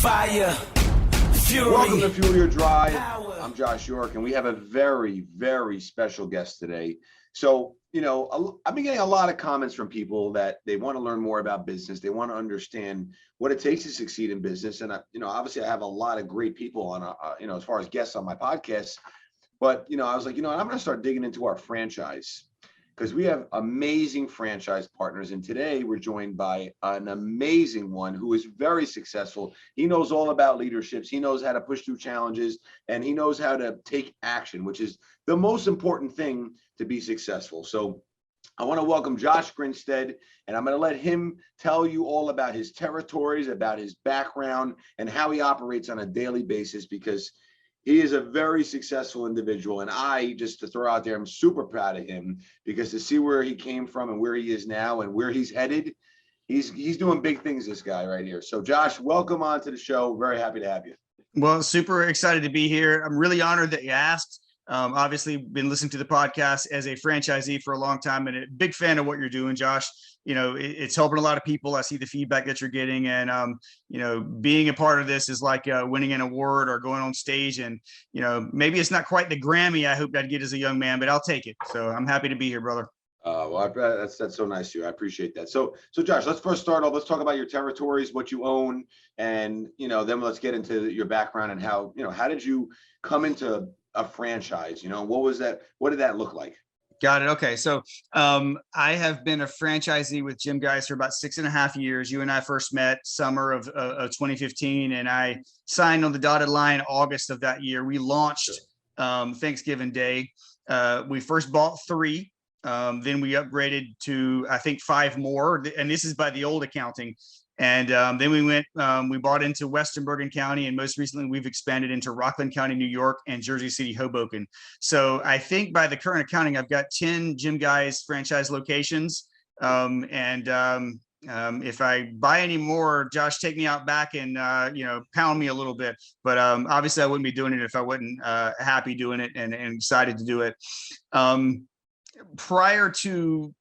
fire, fury. Welcome to Fuel Your Drive. I'm Josh York, and we have a very, very special guest today. So, I've been getting a lot of comments from people that they want to learn more about business. They want to understand what it takes to succeed in business. And, obviously I have a lot of great people on, as far as guests on my podcast. But, I was like, I'm going to start digging into our franchise because we have amazing franchise partners. And today we're joined by an amazing one who is very successful. He knows all about leaderships. He knows how to push through challenges, and he knows how to take action, which is the most important thing to be successful. So I want to welcome Josh Grinstead, and I'm going to let him tell you all about his territories, about his background, and how he operates on a daily basis, because he is a very successful individual. And I, just to throw out there, I'm super proud of him, because to see where he came from and where he is now and where he's headed, he's doing big things, this guy right here. So Josh, welcome on to the show. Very happy to have you. Well, super excited to be here. I'm really honored that you asked. Obviously been listening to the podcast as a franchisee for a long time, and a big fan of what you're doing, Josh. It's helping a lot of people. I see the feedback that you're getting, and being a part of this is like winning an award or going on stage. And maybe it's not quite the Grammy I hoped I'd get as a young man, but I'll take it. So I'm happy to be here, brother. Well, that's so nice of you. I appreciate that. So Josh, let's first start off. Let's talk about your territories, what you own, and then let's get into your background and how did you come into a franchise? What was that? What did that look like? Got it. Okay. So I have been a franchisee with GYMGUYZ for about 6.5 years. You and I first met summer of 2015, and I signed on the dotted line August of that year. We launched Thanksgiving Day. We first bought 3. Then we upgraded to, I think, 5 more. And this is by the old accounting. And then we bought into Western Bergen County, and most recently we've expanded into Rockland County, New York, and Jersey City, Hoboken. So I think by the current accounting, I've got 10 GYMGUYZ franchise locations. If I buy any more, Josh, take me out back and, pound me a little bit. But obviously I wouldn't be doing it if I wasn't happy doing it and excited to do it. Prior to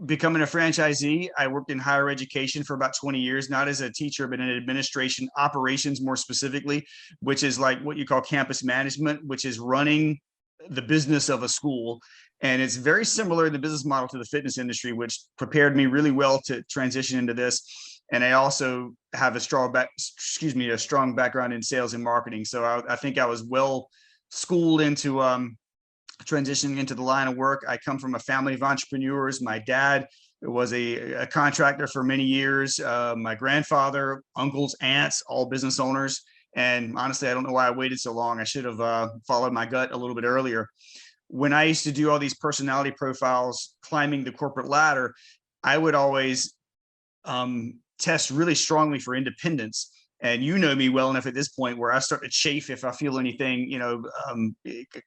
becoming a franchisee, I worked in higher education for about 20 years, not as a teacher, but in administration operations, more specifically, which is like what you call campus management, which is running the business of a school. And it's very similar in the business model to the fitness industry, which prepared me really well to transition into this. And I also have a strong background in sales and marketing. So I think I was well schooled into transitioning into the line of work. I come from a family of entrepreneurs. My dad was a contractor for many years. My grandfather, uncles, aunts, all business owners. And honestly, I don't know why I waited so long. I should have followed my gut a little bit earlier. When I used to do all these personality profiles, climbing the corporate ladder, I would always test really strongly for independence. And you know me well enough at this point where I start to chafe if I feel anything,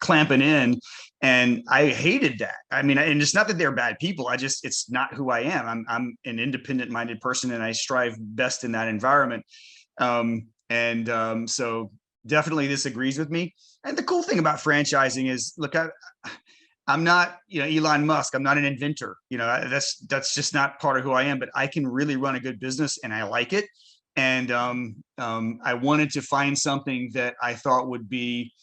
clamping in. And I hated that. I mean, and it's not that they're bad people. It's not who I am. I'm an independent minded person, and I strive best in that environment. So definitely this agrees with me. And the cool thing about franchising is, look, I'm not, Elon Musk. I'm not an inventor. That's just not part of who I am, but I can really run a good business, and I like it. And I wanted to find something that I thought would be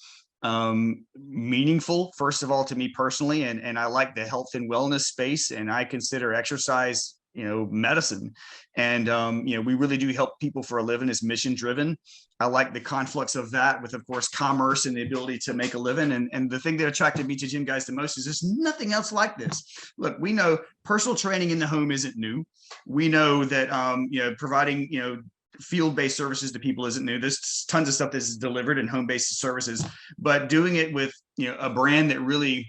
meaningful, first of all, to me personally. And I like the health and wellness space, and I consider exercise, medicine. And, we really do help people for a living. It's mission driven. I like the conflicts of that with, of course, commerce and the ability to make a living. And the thing that attracted me to GYMGUYZ the most is there's nothing else like this. Look, we know personal training in the home isn't new. We know that, providing, field-based services to people isn't new. There's tons of stuff that's delivered in home-based services, but doing it with a brand that really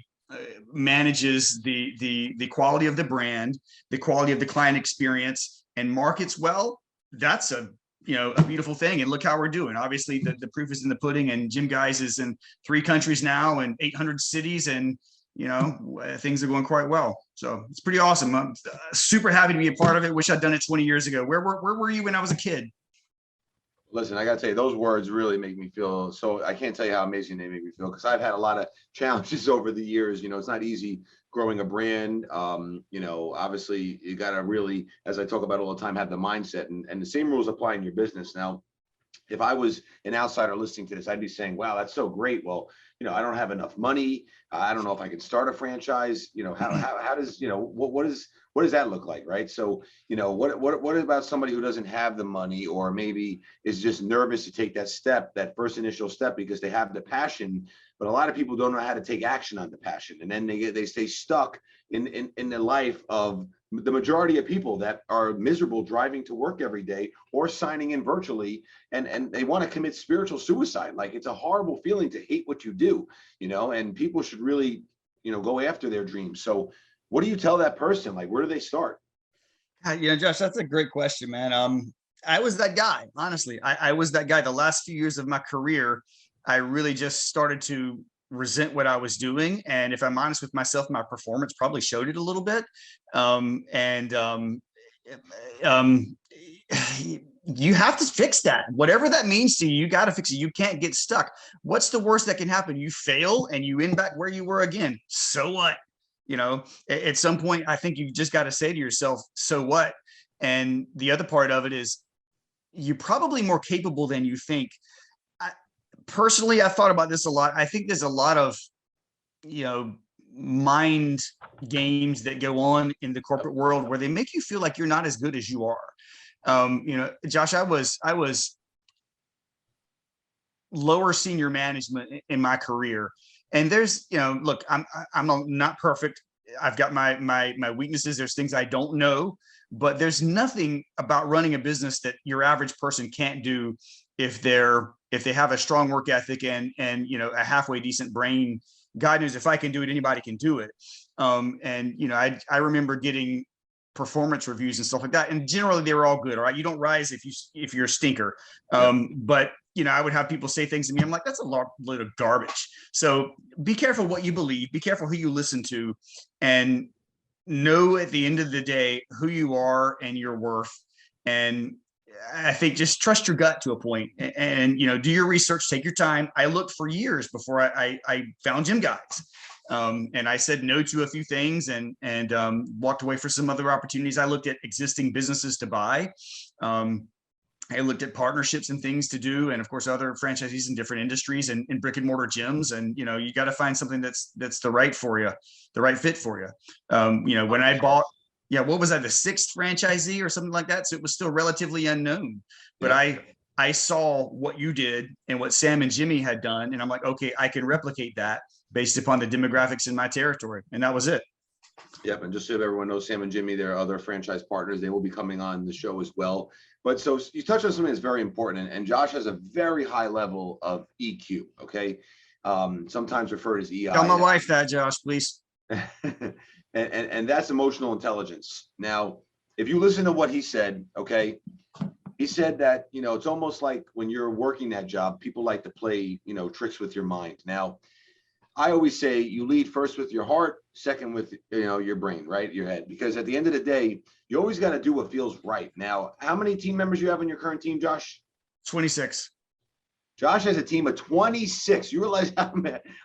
manages the quality of the brand, the quality of the client experience, and markets well, that's a beautiful thing. And look how we're doing. Obviously, the proof is in the pudding, and GYMGUYZ is in 3 countries now and 800 cities, and things are going quite well. So it's pretty awesome. I'm super happy to be a part of it. Wish I'd done it 20 years ago. Where were you when I was a kid? Listen, I got to tell you, those words really make me feel so. I can't tell you how amazing they make me feel, because I've had a lot of challenges over the years. It's not easy growing a brand. Obviously, you got to really, as I talk about all the time, have the mindset, and the same rules apply in your business. Now, if I was an outsider listening to this, I'd be saying, wow, that's so great. Well, I don't have enough money. I don't know if I can start a franchise. How does, what does that look like? Right. So, what about somebody who doesn't have the money, or maybe is just nervous to take that step, that first initial step, because they have the passion, but a lot of people don't know how to take action on the passion. And then they stay stuck in the life of the majority of people that are miserable driving to work every day or signing in virtually, and they want to commit spiritual suicide. Like, it's a horrible feeling to hate what you do, and people should really, go after their dreams. So what do you tell that person? Like, where do they start? Josh, that's a great question, man. I was that guy, honestly. I was that guy. The last few years of my career, I really just started to resent what I was doing. And if I'm honest with myself, my performance probably showed it a little bit. You have to fix that. Whatever that means to you, you got to fix it. You can't get stuck. What's the worst that can happen? You fail and you end back where you were again. So what? At some point, I think you just got to say to yourself, so what? And the other part of it is, you're probably more capable than you think. Personally, I've thought about this a lot. I think there's a lot of, mind games that go on in the corporate world where they make you feel like you're not as good as you are. Josh, I was lower senior management in my career, and there's, look, I'm not perfect. I've got my weaknesses. There's things I don't know, but there's nothing about running a business that your average person can't do if they have a strong work ethic and a halfway decent brain. God knows if I can do it, anybody can do it. I remember getting performance reviews and stuff like that, and generally they were all good. All right, you don't rise if you're a stinker. But I would have people say things to me. I'm like, that's a load of garbage. So be careful what you believe. Be careful who you listen to, and know at the end of the day who you are and your worth. And I think just trust your gut to a point, and do your research, take your time. I looked for years before I found GYMGUYZ. And I said no to a few things and walked away for some other opportunities. I looked at existing businesses to buy. I looked at partnerships and things to do, and of course other franchisees in different industries and in brick and mortar gyms. And you got to find something that's the right for you, the right fit for you. When I bought, what was I, the sixth franchisee or something like that? So it was still relatively unknown, but I saw what you did and what Sam and Jimmy had done, and I'm like, okay, I can replicate that based upon the demographics in my territory, and that was it. Yep, and just so everyone knows, Sam and Jimmy, they're other franchise partners. They will be coming on the show as well. But so you touched on something that's very important, and Josh has a very high level of EQ. Okay, sometimes referred as EI. Tell my wife that, Josh, please. and that's emotional intelligence. Now, if you listen to what he said, okay, he said that it's almost like when you're working that job, people like to play tricks with your mind. Now, I always say you lead first with your heart, second with your brain, right? Your head. Because at the end of the day, you always got to do what feels right. Now, how many team members you have in your current team, Josh? 26. Josh has a team of 26. You realize how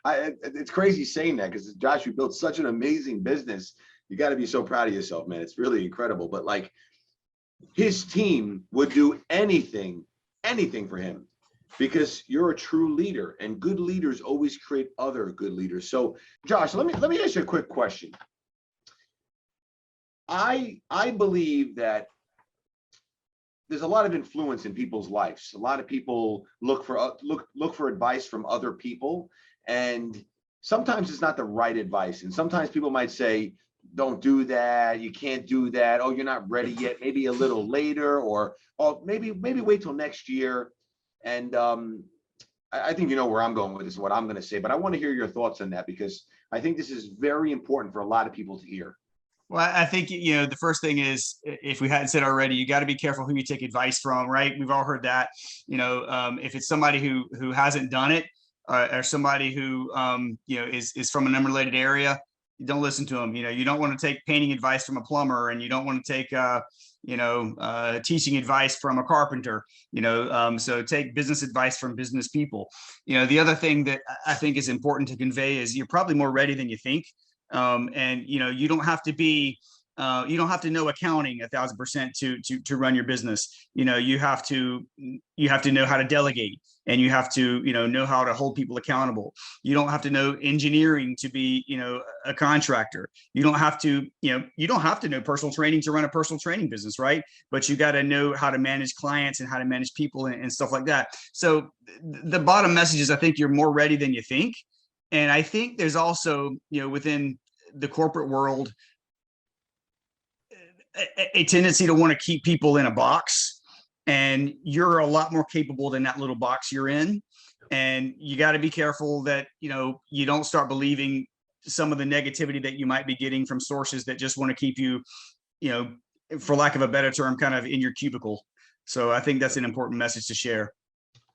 it's crazy saying that, because Josh, you built such an amazing business. You got to be so proud of yourself, man. It's really incredible. But like, his team would do anything for him, because you're a true leader, and good leaders always create other good leaders. So Josh, let me ask you a quick question. I believe that there's a lot of influence in people's lives. A lot of people look for advice from other people, and sometimes it's not the right advice. And sometimes people might say, don't do that, you can't do that, oh, you're not ready yet, maybe a little later, or maybe wait till next year. And I think you know where I'm going with this and what I'm going to say, but I want to hear your thoughts on that, because I think this is very important for a lot of people to hear. Well, I think, the first thing is, if we hadn't said already, you got to be careful who you take advice from, right? We've all heard that. If it's somebody who hasn't done it, or somebody who is from an unrelated area, you don't listen to them. You don't want to take painting advice from a plumber, and you don't want to take teaching advice from a carpenter. So take business advice from business people. The other thing that I think is important to convey is you're probably more ready than you think. And you don't have to be You don't have to know accounting 1,000% to run your business. You have to know how to delegate, and you have to know how to hold people accountable. You don't have to know engineering to be a contractor. You don't have to know personal training to run a personal training business, right? But you got to know how to manage clients and how to manage people and stuff like that. So the bottom message is, I think you're more ready than you think. And I think there's also within the corporate world a tendency to want to keep people in a box, and you're a lot more capable than that little box you're in. And you got to be careful that you don't start believing some of the negativity that you might be getting from sources that just want to keep you for lack of a better term, kind of in your cubicle. So I think that's an important message to share.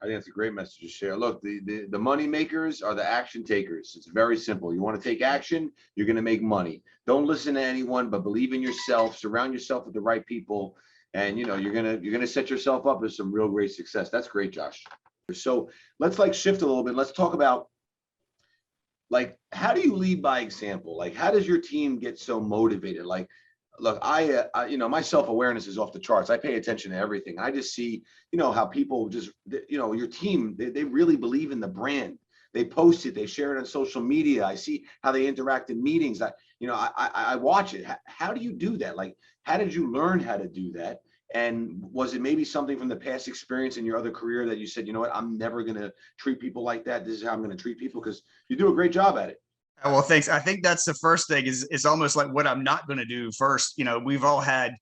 I think that's a great message to share. Look, the money makers are the action takers. It's very simple. You want to take action, you're going to make money. Don't listen to anyone, but believe in yourself. Surround yourself with the right people, and you're gonna set yourself up with some real great success. That's great, Josh. So let's shift a little bit. Let's talk about how do you lead by example? How does your team get so motivated? Look, I my self-awareness is off the charts. I pay attention to everything. I just see, how people just, your team, they really believe in the brand. They post it, they share it on social media. I see how they interact in meetings. I watch it. How do you do that? How did you learn how to do that? And was it maybe something from the past experience in your other career that you said, you know what, I'm never going to treat people like that. This is how I'm going to treat people, because you do a great job at it. Well, thanks. I think that's the first thing is almost like what I'm not going to do first. We've all had,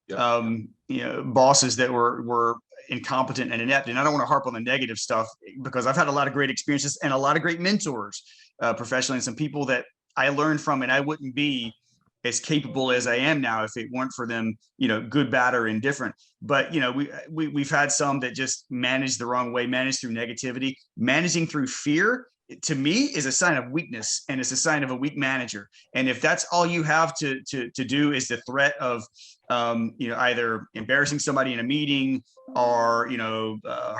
bosses that were incompetent and inept. And I don't want to harp on the negative stuff, because I've had a lot of great experiences and a lot of great mentors professionally, and some people that I learned from, and I wouldn't be as capable as I am now if it weren't for them, good, bad, or indifferent. But, we've had some that just managed the wrong way, managed through negativity. Managing through fear, to me, is a sign of weakness, and it's a sign of a weak manager. And if that's all you have to do is the threat of, either embarrassing somebody in a meeting, or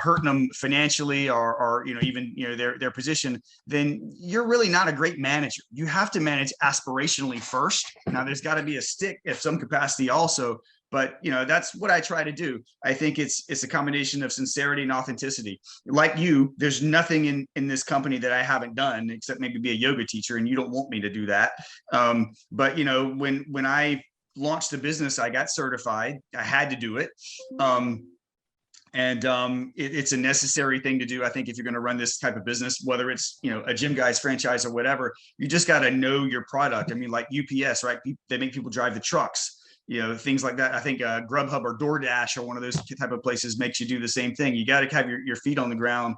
hurting them financially, or even their position, then you're really not a great manager. You have to manage aspirationally first. Now, there's got to be a stick at some capacity also. But that's what I try to do. I think it's a combination of sincerity and authenticity. Like you, there's nothing in this company that I haven't done except maybe be a yoga teacher, and you don't want me to do that. But when I launched the business, I got certified. I had to do it. It's a necessary thing to do. I think if you're going to run this type of business, whether it's a GYMGUYZ franchise or whatever, you just got to know your product. I mean, like UPS, right? They make people drive the trucks. Things like that. I think Grubhub or DoorDash or one of those type of places makes you do the same thing. You got to have your feet on the ground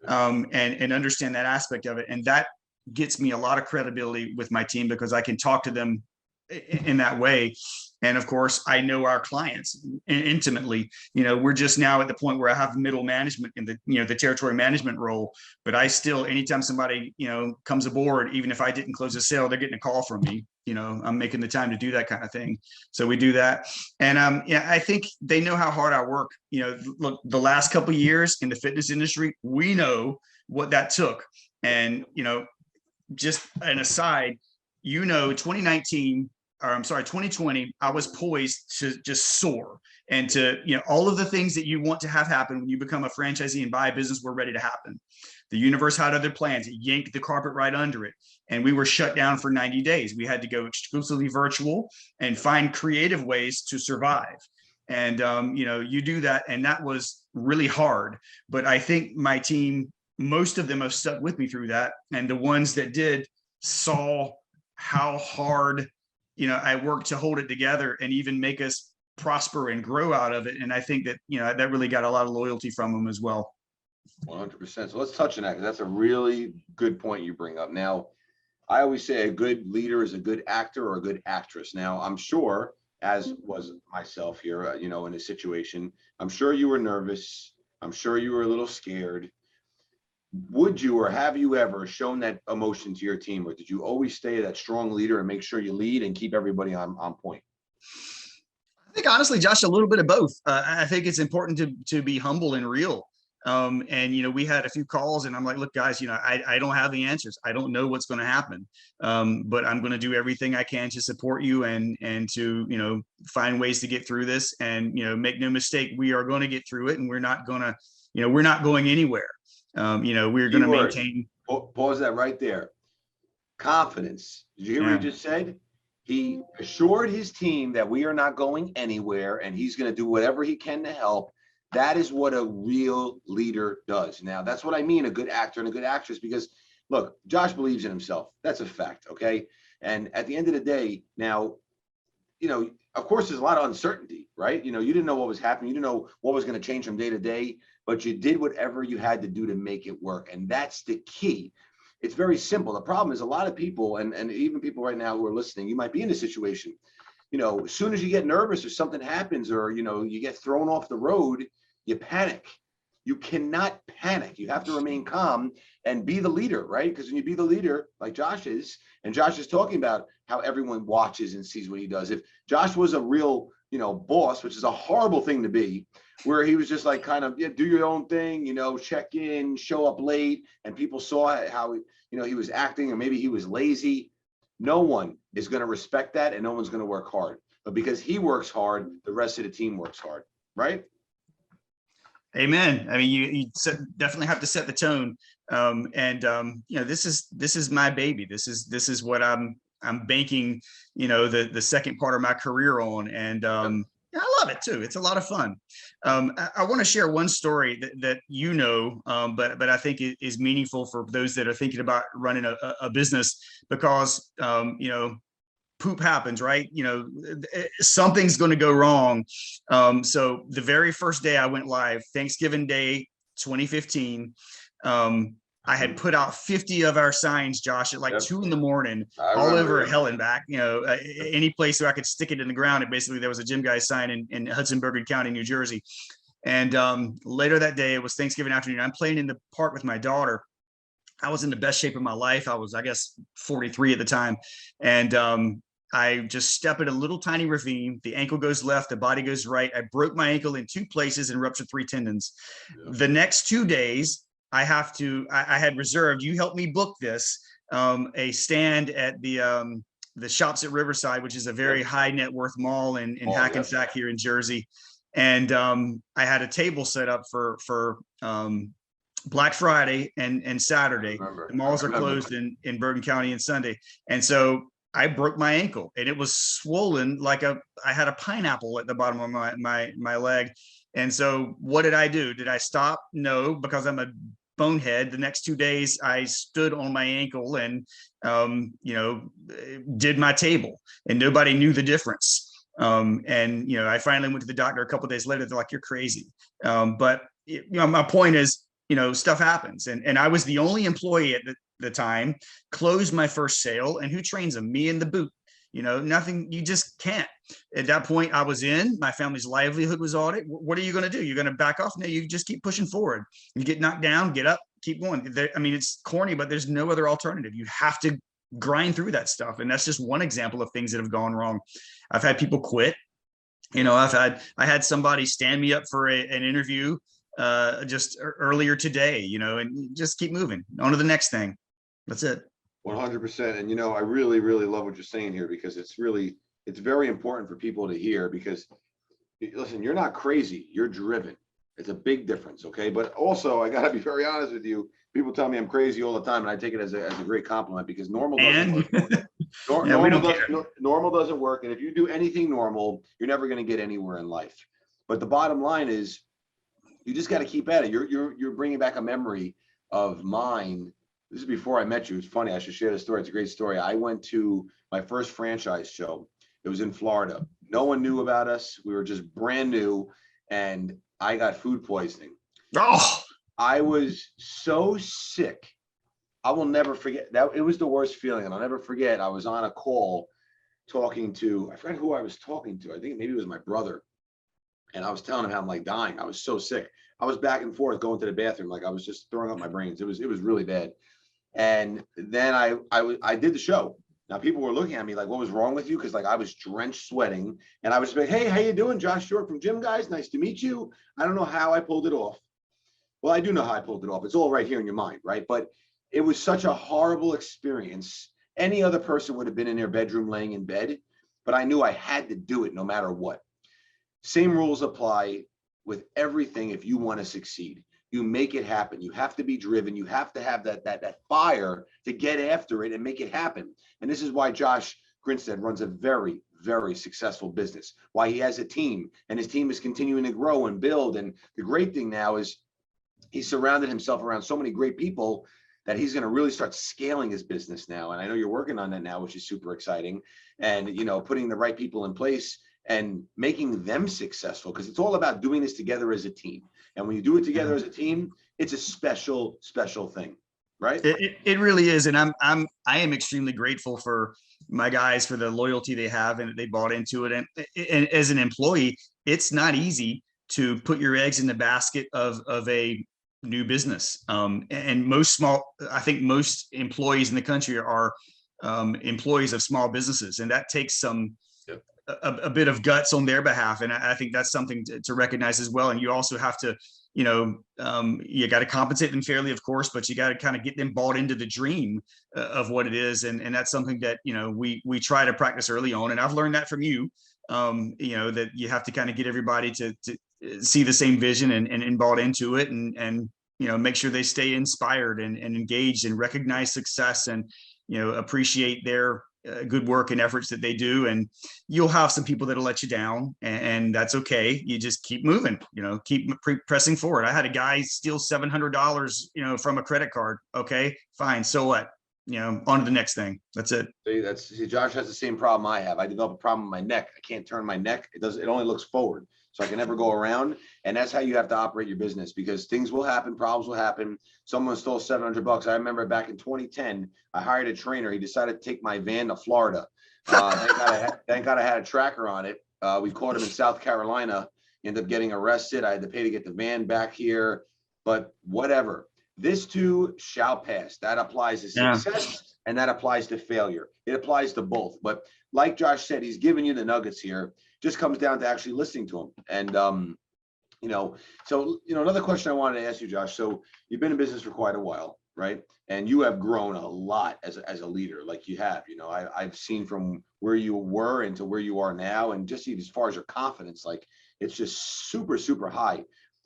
and understand that aspect of it. And that gets me a lot of credibility with my team, because I can talk to them in that way. And of course, I know our clients intimately. We're just now at the point where I have middle management in the territory management role, but I still, anytime somebody, comes aboard, even if I didn't close a sale, they're getting a call from me. I'm making the time to do that kind of thing. So we do that. And I think they know how hard I work. Look, the last couple of years in the fitness industry, we know what that took. And, just an aside, 2020, I was poised to just soar, and to, all of the things that you want to have happen when you become a franchisee and buy a business were ready to happen. The universe had other plans. It yanked the carpet right under it. And we were shut down for 90 days. We had to go exclusively virtual and find creative ways to survive. And, you do that. And that was really hard. But I think my team, most of them have stuck with me through that. And the ones that did saw how hard, I worked to hold it together and even make us prosper and grow out of it. And I think that, that really got a lot of loyalty from them as well. 100%. So let's touch on that, because that's a really good point you bring up. Now, I always say a good leader is a good actor or a good actress. Now, I'm sure, as was myself here, in a situation, I'm sure you were nervous. I'm sure you were a little scared. Would you, or have you ever shown that emotion to your team, or did you always stay that strong leader and make sure you lead and keep everybody on point? I think honestly, Josh, a little bit of both. I think it's important to be humble and real. And, we had a few calls and I'm like, look, guys, I don't have the answers. I don't know what's going to happen. But I'm going to do everything I can to support you and to, find ways to get through this. And, make no mistake, we are going to get through it, and we're not going to, we're not going anywhere. We're going to maintain. Pause that right there. Confidence. Did you hear what he just said? He assured his team that we are not going anywhere and he's going to do whatever he can to help. That is what a real leader does. Now, that's what I mean, a good actor and a good actress, because look, Josh believes in himself. That's a fact. Okay. And at the end of the day, now, of course, there's a lot of uncertainty, right? You didn't know what was happening. You didn't know what was going to change from day to day, but you did whatever you had to do to make it work. And that's the key. It's very simple. The problem is a lot of people, and even people right now who are listening, you might be in a situation, as soon as you get nervous or something happens, or, you get thrown off the road, you panic. You cannot panic. You have to remain calm and be the leader, right? Because when you be the leader, like Josh is, and Josh is talking about how everyone watches and sees what he does. If Josh was a real, boss, which is a horrible thing to be, where he was just like kind of, do your own thing, check in, show up late, and people saw how, he was acting, or maybe he was lazy. No one is going to respect that, and no one's going to work hard. But because he works hard, the rest of the team works hard, right? Amen. I mean, you definitely have to set the tone. This is my baby. This is what I'm banking, the second part of my career on. And I love it too. It's a lot of fun. I want to share one story that but I think it is meaningful for those that are thinking about running a business, because poop happens, right? Something's going to go wrong. So the very first day I went live, Thanksgiving Day, 2015, I had put out 50 of our signs, Josh, at like 2 a.m, all over hell and back, any place where I could stick it in the ground. And basically there was a GYMGUYZ sign in Hudson Bergen County, New Jersey. And later that day, it was Thanksgiving afternoon. I'm playing in the park with my daughter. I was in the best shape of my life. I was, I guess, 43 at the time. And I just step in a little tiny ravine. The ankle goes left, the body goes right. I broke my ankle in 2 places and ruptured 3 tendons. Yeah. The next 2 days, I had reserved, you helped me book this, a stand at the Shops at Riverside, which is a very high net worth mall in Hackensack here in Jersey. And I had a table set up for Black Friday and Saturday. The malls are closed in Bergen County and Sunday. And so I broke my ankle, and it was swollen like I had a pineapple at the bottom of my leg. And so what did I do? Did I stop? No, because I'm a bonehead. The next 2 days I stood on my ankle and, did my table, and nobody knew the difference. I finally went to the doctor a couple of days later. They're like, you're crazy. But my point is, stuff happens. And I was the only employee at the time, closed my first sale. And who trains them? Me and the boot. Nothing, you just can't. At that point, I was in, my family's livelihood was on it. What are you going to do? You're going to back off? No, you just keep pushing forward. You get knocked down, get up, keep going. It's corny, but there's no other alternative. You have to grind through that stuff. And that's just one example of things that have gone wrong. I've had people quit. I had somebody stand me up for an interview just earlier today, and just keep moving on to the next thing. That's it. 100%. And, I really, really love what you're saying here, because it's very important for people to hear, because listen, you're not crazy, you're driven. It's a big difference. Okay. But also I got to be very honest with you. People tell me I'm crazy all the time, and I take it as a great compliment, because normal doesn't work. Normal doesn't work. And if you do anything normal, you're never going to get anywhere in life. But the bottom line is, you just got to keep at it. You're bringing back a memory of mine. This is before I met you. It's funny. I should share the story. It's a great story. I went to my first franchise show. It was in Florida. No one knew about us. We were just brand new, and I got food poisoning. Oh, I was so sick. I will never forget that. It was the worst feeling. And I'll never forget. I was on a call talking to, I forgot who I was talking to. I think maybe it was my brother. And I was telling him how I'm like dying. I was so sick. I was back and forth going to the bathroom. Like I was just throwing up my brains. It was really bad. And then I did the show. Now people were looking at me like, what was wrong with you? Because like I was drenched sweating, and I was like, hey, how you doing? Josh York from GYMGUYZ. Nice to meet you. I don't know how I pulled it off. Well, I do know how I pulled it off. It's all right here in your mind, right? But it was such a horrible experience. Any other person would have been in their bedroom laying in bed, but I knew I had to do it no matter what. Same rules apply with everything. If you want to succeed, you make it happen. You have to be driven. You have to have that fire to get after it and make it happen. And this is why Josh Grinstead runs a very, very successful business, why he has a team, and his team is continuing to grow and build. And the great thing now is he's surrounded himself around so many great people that he's going to really start scaling his business now. And I know you're working on that now, which is super exciting. And, you know, putting the right people in place and making them successful, because it's all about doing this together as a team. And when you do it together as a team, it's a special, special thing, right? It really is. And I am extremely grateful for my guys for the loyalty they have and they bought into it. And as an employee, it's not easy to put your eggs in the basket of a new business. And I think most employees in the country are employees of small businesses, and that takes some a bit of guts on their behalf. And I think that's something to recognize as well. And you also have to, you know, you got to compensate them fairly, of course, but you got to kind of get them bought into the dream of what it is. And that's something that, you know, we try to practice early on. And I've learned that from you, you know, that you have to kind of get everybody to see the same vision and bought into it, and, you know, make sure they stay inspired and engaged and recognize success, and, you know, appreciate their good work and efforts that they do. And you'll have some people that'll let you down, and that's okay. You just keep moving, you know, keep pressing forward. I had a guy steal $700, you know, from a credit card. Okay, fine. So what? You know, on to the next thing. That's it. See, Josh has the same problem I have. I develop a problem with my neck. I can't turn my neck. It only looks forward. So I can never go around. And that's how you have to operate your business, because things will happen, problems will happen. Someone stole $700. I remember back in 2010, I hired a trainer. He decided to take my van to Florida. Thank God I had a tracker on it. We caught him in South Carolina, ended up getting arrested. I had to pay to get the van back here, but whatever. This too shall pass. That applies to success and that applies to failure. It applies to both. But like Josh said, he's giving you the nuggets here. Just comes down to actually listening to him. And, you know, so, you know, another question I wanted to ask you, Josh. So you've been in business for quite a while, right? And you have grown a lot as a leader, like you have. You know, I've seen from where you were into where you are now, and just as far as your confidence, like it's just super, super high.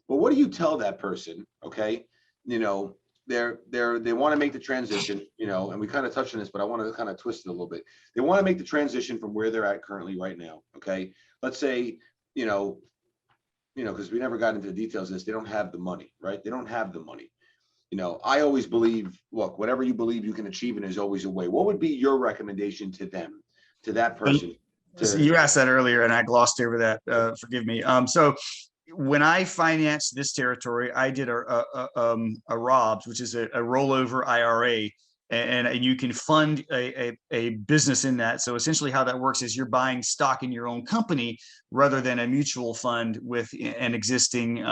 But what do you tell that person? Okay, you know, they want to make the transition, you know, and we kind of touched on this, but I want to kind of twist it a little bit. They want to make the transition from where they're at currently right now. Okay, let's say, you know, because we never got into the details of this, they don't have the money, right? They don't have the money. You know, I always believe, look, whatever you believe you can achieve, and there's always a way. What would be your recommendation to them, to that person? So you asked that earlier and I glossed over that. Forgive me. So when I financed this territory, I did a ROBS, which is a rollover IRA, and you can fund a business in that. So essentially how that works is you're buying stock in your own company rather than a mutual fund with an existing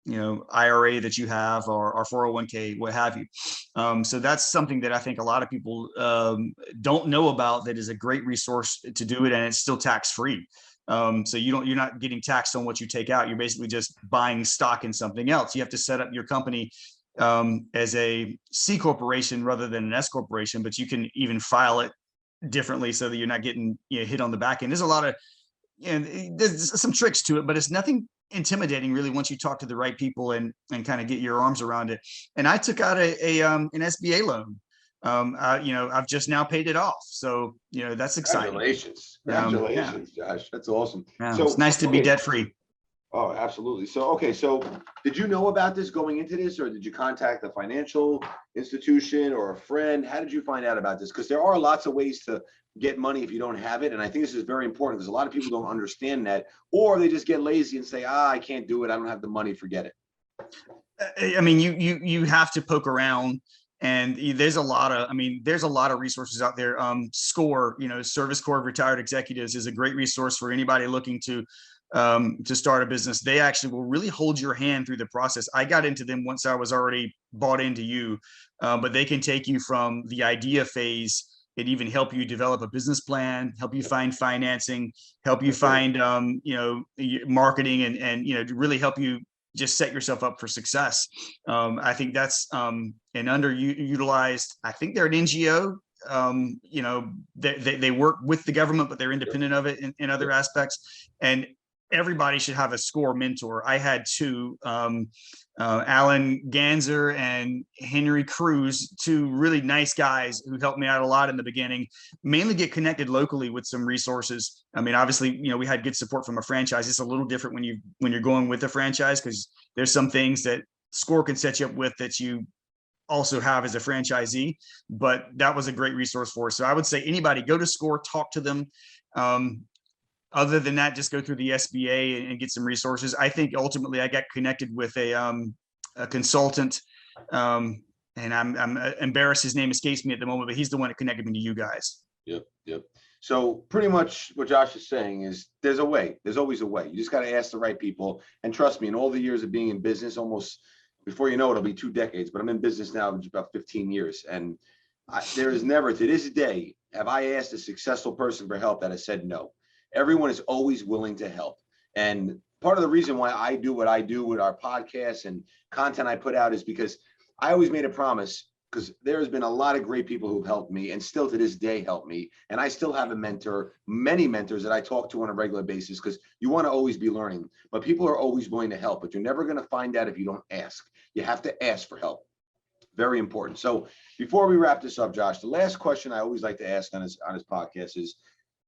you know, IRA that you have, or 401k, what have you. So that's something that I think a lot of people don't know about, that is a great resource to do it, and it's still tax-free. So you're not getting taxed on what you take out. You're basically just buying stock in something else. You have to set up your company as a C corporation rather than an S corporation, but you can even file it differently so that you're not getting, you know, hit on the back end. There's a lot of, you know, there's some tricks to it, but it's nothing intimidating really once you talk to the right people and kind of get your arms around it. And I took out an SBA loan. You know, I've just now paid it off. So, you know, that's exciting. Congratulations, Josh. That's awesome. Yeah, So it's nice to be debt free. Oh, absolutely. So, okay. So did you know about this going into this, or did you contact a financial institution or a friend? How did you find out about this? Because there are lots of ways to get money if you don't have it. And I think this is very important, because a lot of people don't understand that, or they just get lazy and say, I can't do it. I don't have the money. Forget it. I mean, you have to poke around, and there's a lot of resources out there. SCORE, you know, Service Corps of Retired Executives, is a great resource for anybody looking to start a business. They actually will really hold your hand through the process. I got into them once I was already bought into you, but they can take you from the idea phase and even help you develop a business plan, help you find financing, help you find, you know, marketing, and, you know, to really help you just set yourself up for success. I think that's an underutilized. I think they're an NGO. They work with the government, but they're independent of it in other aspects. And everybody should have a SCORE mentor. I had two, Alan Ganzer and Henry Cruz, two really nice guys who helped me out a lot in the beginning, mainly get connected locally with some resources. I mean, obviously, we had good support from a franchise. It's a little different when you're going with a franchise, because there's some things that SCORE can set you up with that you also have as a franchisee, but that was a great resource for us. So I would say anybody, go to SCORE, talk to them. Other than that, just go through the SBA and get some resources. I think ultimately I got connected with a consultant, and I'm embarrassed his name escapes me at the moment, but he's the one that connected me to you guys. Yep. So pretty much what Josh is saying is there's a way. There's always a way. You just got to ask the right people. And trust me, in all the years of being in business, almost before you know it, it'll be 2 decades, but I'm in business now about 15 years. And there is never, to this day, have I asked a successful person for help that has said no. Everyone is always willing to help. And part of the reason why I do what I do with our podcasts and content I put out is because I always made a promise, because there has been a lot of great people who've helped me and still to this day help me. And I still have a mentor, many mentors that I talk to on a regular basis, because you want to always be learning, but people are always willing to help, but you're never going to find out if you don't ask. You have to ask for help. Very important. So before we wrap this up, Josh, the last question I always like to ask on his podcast is,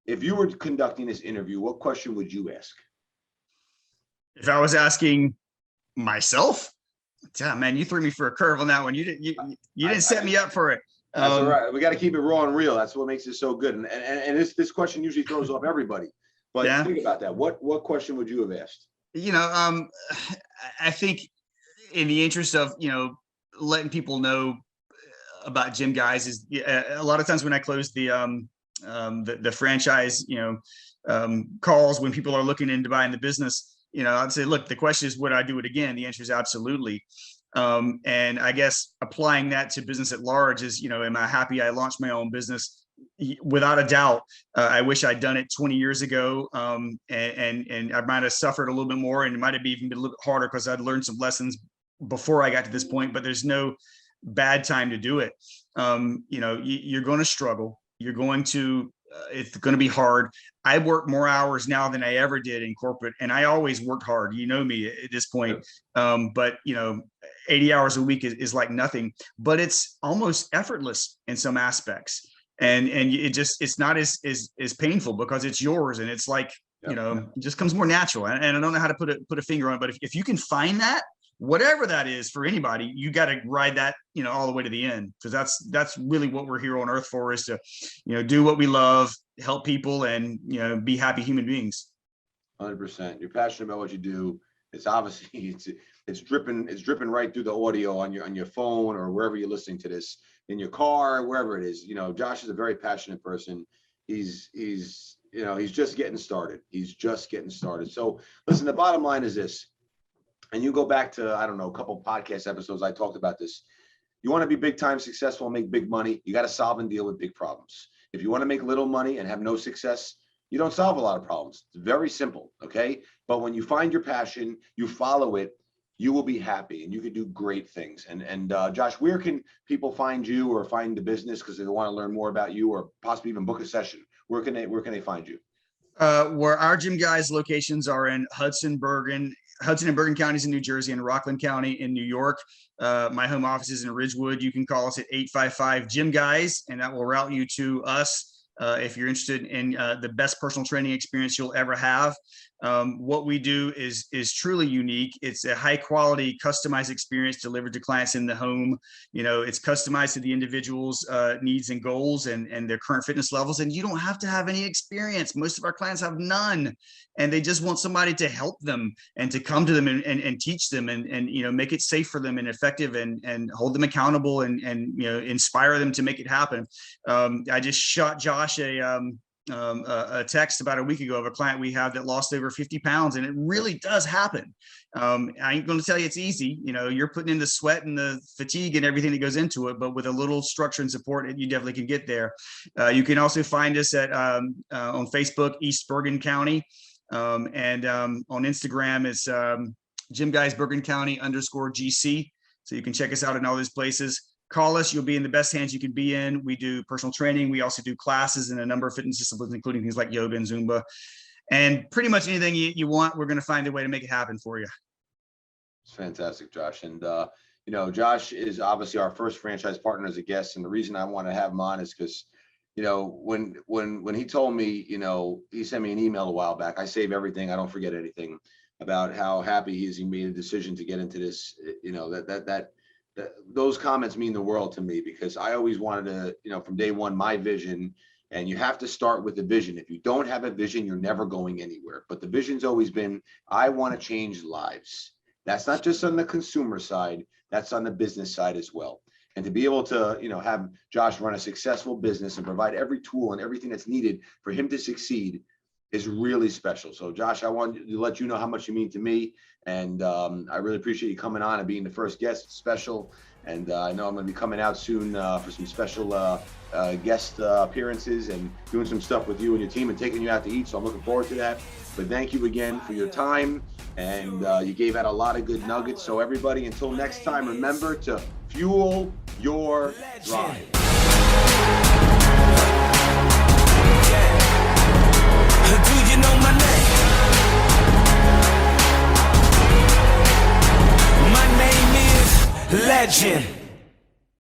if you were conducting this interview, what question would you ask? If I was asking myself, yeah, man, you threw me for a curve on that one. You didn't set me up for it. That's all right. We got to keep it raw and real. That's what makes it so good. And this question usually throws off everybody. But think about that. What question would you have asked? I think in the interest of letting people know about GYMGUYZ is a lot of times when I close the franchise calls, when people are looking into buying the business, I'd say, look, the question is, would I do it again? The answer is absolutely. And I guess applying that to business at large is, am I happy I launched my own business? Without a doubt. I wish I'd done it 20 years ago, and I might have suffered a little bit more, and it might have even been a little bit harder because I'd learned some lessons before I got to this point. But there's no bad time to do it. You're going to struggle. You're going to it's going to be hard. I work more hours now than I ever did in corporate, and I always worked hard. You know me at this point. But 80 hours a week is like nothing, but it's almost effortless in some aspects. And it's not as painful because it's yours, and it's like, it just comes more natural. And I don't know how to put a finger on it, but if you can find that, whatever that is for anybody, you got to ride that, all the way to the end, because that's really what we're here on earth for, is to, do what we love, help people, and, be happy human beings. 100%. You're passionate about what you do. It's obviously, it's dripping right through the audio on your phone or wherever you're listening to this, in your car, wherever it is. Josh is a very passionate person. He's just getting started. So listen, the bottom line is this, and you go back to, I don't know, a couple of podcast episodes, I talked about this. You want to be big time successful and make big money, you got to solve and deal with big problems. If you want to make little money and have no success, you don't solve a lot of problems. It's very simple, okay? But when you find your passion, you follow it, you will be happy and you can do great things. And Josh, where can people find you or find the business because they want to learn more about you, or possibly even book a session? Where can they find you? Where our GYMGUYZ locations are in Hudson and Bergen counties in New Jersey, and Rockland County in New York. My home office is in Ridgewood. You can call us at 855-GYMGUYZ, and that will route you to us if you're interested in the best personal training experience you'll ever have. What we do is truly unique. It's a high quality, customized experience delivered to clients in the home. It's customized to the individual's needs and goals and their current fitness levels. And you don't have to have any experience. Most of our clients have none, and they just want somebody to help them and to come to them and teach them and make it safe for them and effective and hold them accountable and inspire them to make it happen. I just shot Josh a text about a week ago of a client we have that lost over 50 pounds, and it really does happen. I ain't going to tell you it's easy. You're putting in the sweat and the fatigue and everything that goes into it, but with a little structure and support, you definitely can get there. You can also find us at on Facebook, East Bergen County, and on Instagram it's GYMGUYZ Bergen County _GC. So you can check us out in all these places. Call us. You'll be in the best hands you can be in. We do personal training. We also do classes in a number of fitness disciplines, including things like yoga and Zumba. And pretty much anything you want, we're going to find a way to make it happen for you. It's fantastic, Josh. And, you know, Josh is obviously our first franchise partner as a guest. And the reason I want to have him on is because, you know, when he told me, you know, he sent me an email a while back. I save everything. I don't forget anything, about how happy he is. He made a decision to get into this. You know, those comments mean the world to me, because I always wanted to, you know, from day one, my vision, and you have to start with the vision. If you don't have a vision, you're never going anywhere. But the vision's always been, I want to change lives. That's not just on the consumer side, that's on the business side as well. And to be able to, you know, have Josh run a successful business and provide every tool and everything that's needed for him to succeed is really special. So Josh, I want to let you know how much you mean to me. And I really appreciate you coming on and being the first guest. It's special. And I know I'm going to be coming out soon for some special guest appearances and doing some stuff with you and your team and taking you out to eat. So I'm looking forward to that. But thank you again for your time. And you gave out a lot of good nuggets. So everybody, until next time, remember to fuel your drive. Do you know my name? My name is Legend.